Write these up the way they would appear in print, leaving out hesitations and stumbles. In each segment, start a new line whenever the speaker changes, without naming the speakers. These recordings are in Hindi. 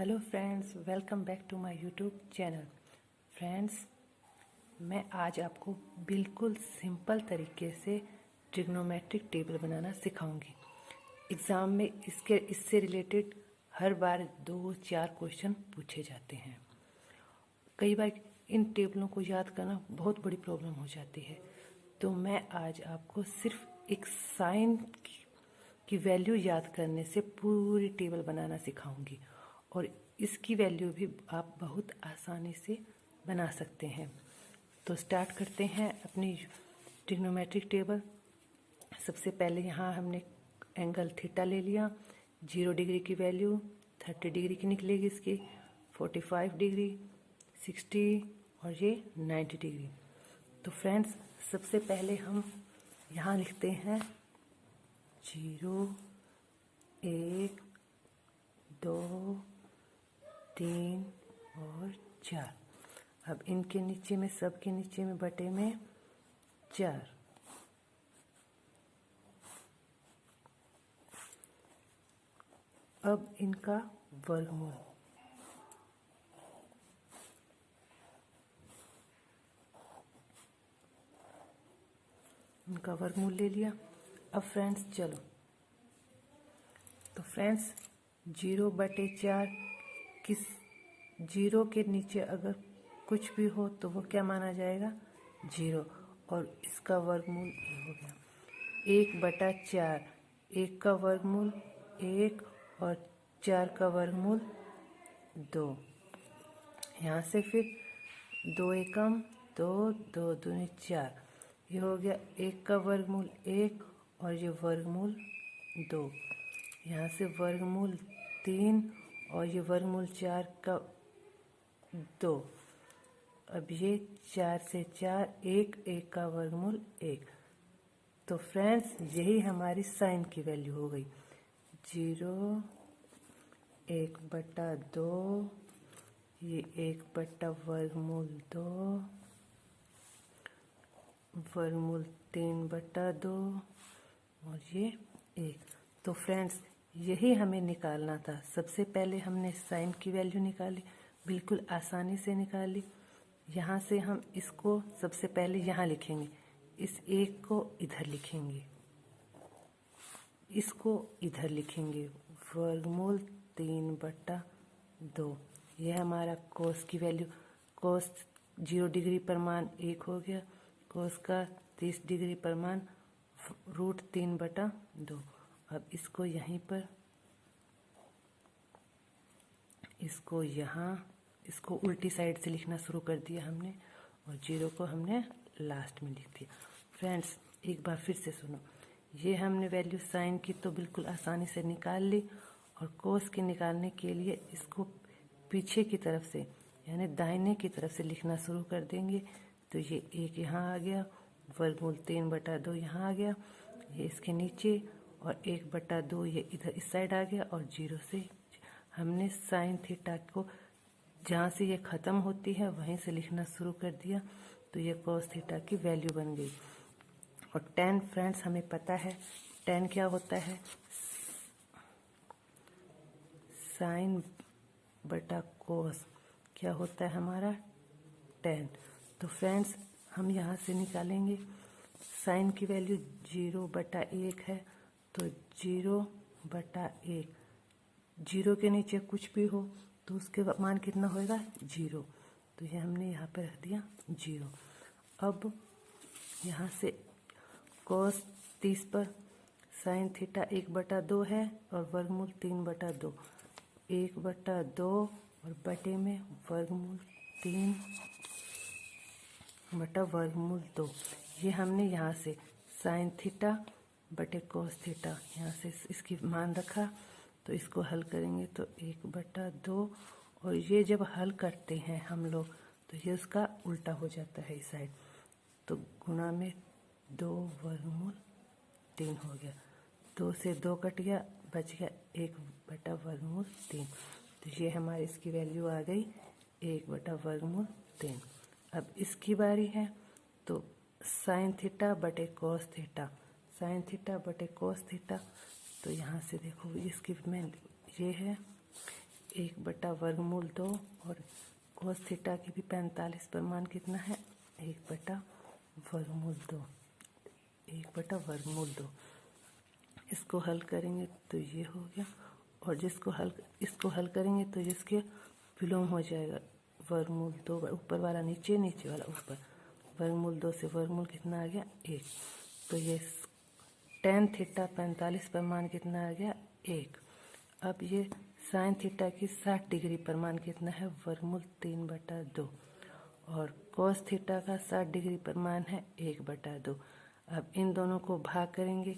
Hello friends, welcome back to my YouTube channel. Friends, मैं आज आपको बिल्कुल सिंपल तरीके से ट्रिग्नोमेट्रिक टेबल बनाना सिखाऊंगी। एग्ज़ाम में इससे रिलेटेड हर बार 2-4 क्वेश्चन पूछे जाते हैं। कई बार इन टेबलों को याद करना बहुत बड़ी प्रॉब्लम हो जाती है, तो मैं आज आपको सिर्फ एक साइन की वैल्यू याद करने से पूरी टेबल बनाना सिखाऊंगी और इसकी वैल्यू भी आप बहुत आसानी से बना सकते हैं। तो स्टार्ट करते हैं अपनी ट्रिग्नोमेट्रिक टेबल। सबसे पहले यहाँ हमने एंगल थीटा ले लिया। 0 डिग्री की वैल्यू 30 डिग्री की निकलेगी, इसकी 45 डिग्री, 60 और ये 90 डिग्री। तो फ्रेंड्स, सबसे पहले हम यहाँ लिखते हैं 0, 1, 2, 3 और 4। अब इनके नीचे में, सबके नीचे में बटे में 4। अब इनका वर्गमूल, ले लिया। अब फ्रेंड्स चलो, तो फ्रेंड्स 0/4 किस 0 के नीचे अगर कुछ भी हो तो वो क्या माना जाएगा? 0। और इसका वर्गमूल ये हो गया 1/4। 1 का वर्गमूल 1 और 4 का वर्गमूल 2। यहाँ से फिर 2 एकम 2, 2 दूनी 4। ये हो गया 1 का वर्गमूल 1 और ये वर्गमूल 2। यहाँ से वर्गमूल 3 और ये वर्गमूल 4 का 2। अब ये 4 से 4, 1, 1 का वर्गमूल 1। तो फ्रेंड्स, यही हमारी साइन की वैल्यू हो गई। 0, 1/2, ये 1/वर्गमूल 2, वर्गमूल 3/2 और ये 1। तो फ्रेंड्स, यही हमें निकालना था। सबसे पहले हमने साइन की वैल्यू निकाली, बिल्कुल आसानी से निकाली। यहाँ से हम इसको सबसे पहले यहाँ लिखेंगे, इस 1 को इधर लिखेंगे, इसको इधर लिखेंगे, वर्गमूल 3/2। यह हमारा कोस की वैल्यू, कोस 0 डिग्री पर मान 1 हो गया, कोस का 30 डिग्री पर मान √3/2। अब इसको यहीं पर, इसको यहाँ, इसको उल्टी साइड से लिखना शुरू कर दिया हमने और 0 को हमने लास्ट में लिख दिया। फ्रेंड्स, एक बार फिर से सुनो, ये हमने वैल्यू साइन की तो बिल्कुल आसानी से निकाल ली, और कोस की निकालने के लिए इसको पीछे की तरफ से यानी दाहिने की तरफ से लिखना शुरू कर देंगे। तो ये 1 यहाँ आ गया, वर्गमूल 3/2 यहाँ आ गया, ये इसके नीचे, और 1/2 ये इधर इस साइड आ गया, और 0 से हमने साइन थीटा को जहाँ से ये ख़त्म होती है वहीं से लिखना शुरू कर दिया। तो ये कोस थीटा की वैल्यू बन गई। और tan फ्रेंड्स हमें पता है, tan क्या होता है? साइन बटा कोस क्या होता है हमारा? tan। तो फ्रेंड्स, हम यहाँ से निकालेंगे साइन की वैल्यू 0/1 है, तो 0/1, 0 के नीचे कुछ भी हो तो उसके मान कितना होएगा? 0। तो ये हमने यहाँ पे रख दिया 0। अब यहाँ से कोस 30 पर साइन थीटा 1/2 है और वर्गमूल 3/2, 1/2 और बटे में वर्गमूल 3/वर्गमूल 2। ये हमने यहाँ से साइन थीटा बटे कोस थीटा यहाँ से इसकी मान रखा। तो इसको हल करेंगे तो 1/2, और ये जब हल करते हैं हम लोग तो ये उसका उल्टा हो जाता है इस साइड, तो गुणा में 2 वर्गमूल 3 हो गया। 2 से 2 कट गया, बच गया 1/वर्गमूल 3। तो ये हमारी इसकी वैल्यू आ गई 1/वर्गमूल 3। अब इसकी बारी है, तो साइन थीटा बटे कोस थीटा, साइन थीटा बटे कोस थीटा। तो यहाँ से देखो, इसकी मैं ये है 1/वर्गमूल 2 और कोस थीटा की भी 45 पर मान कितना है 1/वर्गमूल 2। 1/वर्गमूल 2 इसको हल करेंगे तो ये हो गया, और इसको हल करेंगे तो जिसके विलोम हो जाएगा। वर्गमूल 2 ऊपर वाला नीचे, नीचे वाला ऊपर। वर्गमूल 2 से वर्गमूल कितना आ गया 1। तो ये tan थीटा 45 पर मान कितना आ गया 1। अब ये साइन थीटा की 60 डिग्री पर मान कितना है वर्गमूल 3/2, और कोस थीटा का 60 डिग्री पर मान है 1/2। अब इन दोनों को भाग करेंगे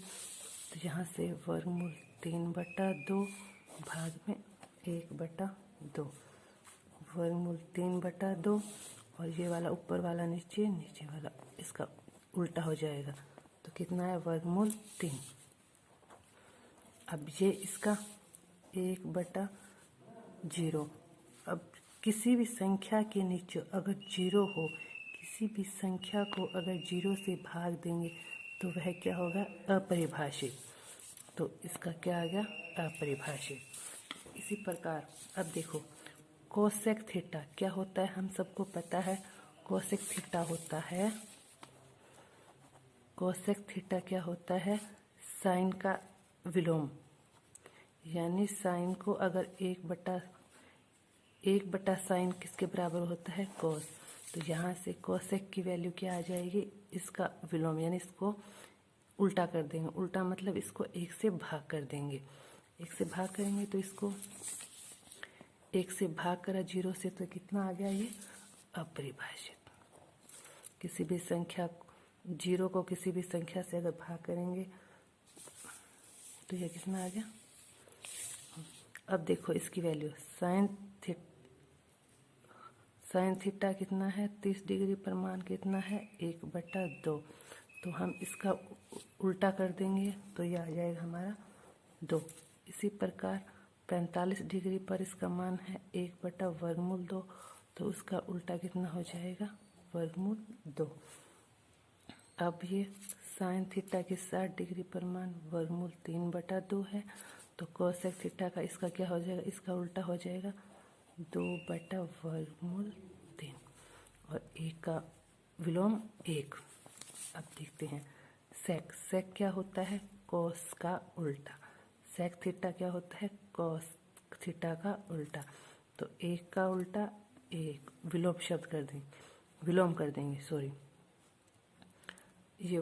तो यहाँ से वर्गमूल 3/2 भाग में 1/2, वर्गमूल 3/2, और ये वाला ऊपर वाला नीचे, नीचे वाला इसका उल्टा हो जाएगा। तो कितना है वर्गमूल 3। अब ये इसका 1/0। अब किसी भी संख्या के नीचे अगर 0 हो, किसी भी संख्या को अगर 0 से भाग देंगे तो वह क्या होगा अपरिभाषित। तो इसका क्या आ गया अपरिभाषित। इसी प्रकार अब देखो कोसेक थीटा क्या होता है, हम सबको पता है। कोसेक थीटा होता है, कोसेक थीटा क्या होता है साइन का विलोम, यानी साइन को अगर 1/1 साइन किसके बराबर होता है कोस। तो यहाँ से कोसेक की वैल्यू क्या आ जाएगी इसका विलोम, यानी इसको उल्टा कर देंगे। उल्टा मतलब इसको 1 से भाग कर देंगे। 1 से भाग करेंगे तो इसको 1 से भाग करा 0 से, तो कितना आ गया ये अपरिभाषित। किसी भी संख्या 0 को किसी भी संख्या से अगर भाग करेंगे तो ये कितना आ गया। अब देखो इसकी वैल्यू साइन थीटा कितना है 30 डिग्री पर मान कितना है 1/2। तो हम इसका उल्टा कर देंगे तो ये आ जाएगा हमारा 2। इसी प्रकार 45 डिग्री पर इसका मान है 1/वर्गमूल 2, तो उसका उल्टा कितना हो जाएगा वर्गमूल 2। अब ये साइन थीटा की 60 डिग्री पर मान वर्गमूल 3/2 है, तो कोसेक थीटा का इसका क्या हो जाएगा, इसका उल्टा हो जाएगा 2/वर्गमूल 3, और 1 का विलोम 1। अब देखते हैं सेक क्या होता है कोस का उल्टा। सेक थीटा क्या होता है कोस थीटा का उल्टा। तो 1 का उल्टा 1 विलोम कर देंगे सॉरी। ये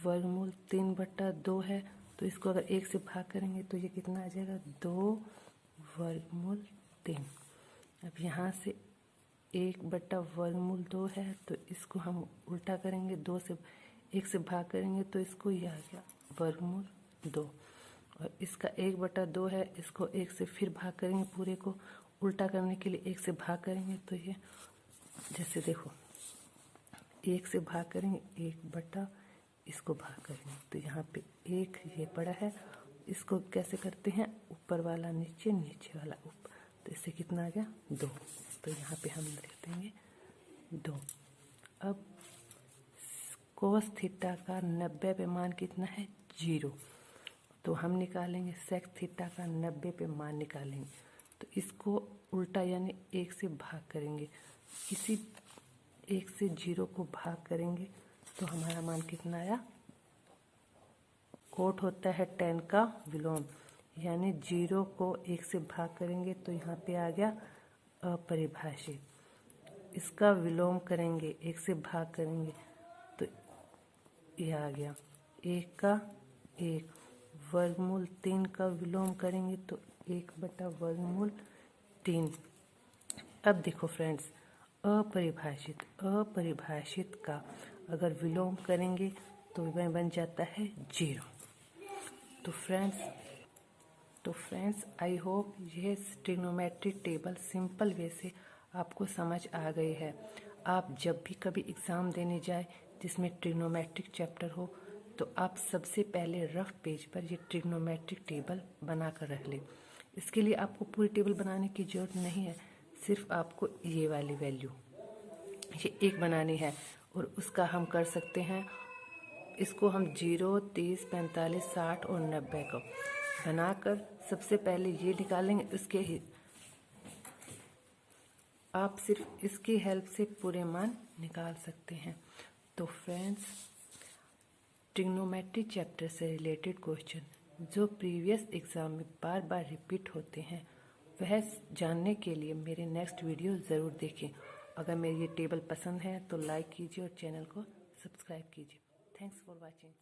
वर्गमूल 3/2 है, तो इसको अगर 1 से भाग करेंगे तो ये कितना आ जाएगा 2/वर्गमूल 3। अब यहाँ से 1/वर्गमूल 2 है, तो इसको हम उल्टा करेंगे 1 से भाग करेंगे तो इसको ये आ गया वर्गमूल 2, और इसका 1/2 है, इसको 1 से फिर भाग करेंगे, पूरे को उल्टा करने के लिए 1 से भाग करेंगे तो ये जैसे देखो 1 से भाग करेंगे 1/, इसको भाग करेंगे तो यहाँ पे 1 ये पड़ा है। इसको कैसे करते हैं ऊपर वाला नीचे, नीचे वाला ऊपर, तो इससे कितना आ गया 2। तो यहाँ पे हम लिख देंगे 2। अब कोस थीटा का 90 पे मान कितना है 0, तो हम निकालेंगे सेक थीटा का 90 पे मान निकालेंगे, तो इसको उल्टा यानी 1 से भाग करेंगे। किसी 1 से 0 को भाग करेंगे तो हमारा मान कितना आया। कोट होता है tan का विलोम, यानी 0 को 1 से भाग करेंगे तो यहाँ पे आ गया अपरिभाषित। इसका विलोम करेंगे 1 से भाग करेंगे तो ये आ गया 1 का 1। वर्गमूल 3 का विलोम करेंगे तो 1/वर्गमूल 3। अब देखो फ्रेंड्स अपरिभाषित का अगर विलोम करेंगे तो वह बन जाता है 0। तो फ्रेंड्स आई होप यह ट्रिग्नोमेट्रिक टेबल सिंपल वे से आपको समझ आ गई है। आप जब भी कभी एग्ज़ाम देने जाए जिसमें ट्रिग्नोमेट्रिक चैप्टर हो तो आप सबसे पहले रफ पेज पर ये ट्रिग्नोमेट्रिक टेबल बना कर रख लें। इसके लिए आपको पूरी टेबल बनाने की ज़रूरत नहीं है, सिर्फ आपको ये वाली वैल्यू ये 1 बनानी है, और उसका हम कर सकते हैं। इसको हम 0, 30, 45, 60 और 90 को बनाकर सबसे पहले ये निकालेंगे, आप सिर्फ इसकी हेल्प से पूरे मान निकाल सकते हैं। तो फ्रेंड्स, ट्रिग्नोमेट्री चैप्टर से रिलेटेड क्वेश्चन जो प्रीवियस एग्ज़ाम में बार बार रिपीट होते हैं, वह जानने के लिए मेरे नेक्स्ट वीडियो ज़रूर देखें। अगर मेरी ये टेबल पसंद है तो लाइक कीजिए और चैनल को सब्सक्राइब कीजिए। Thanks for watching.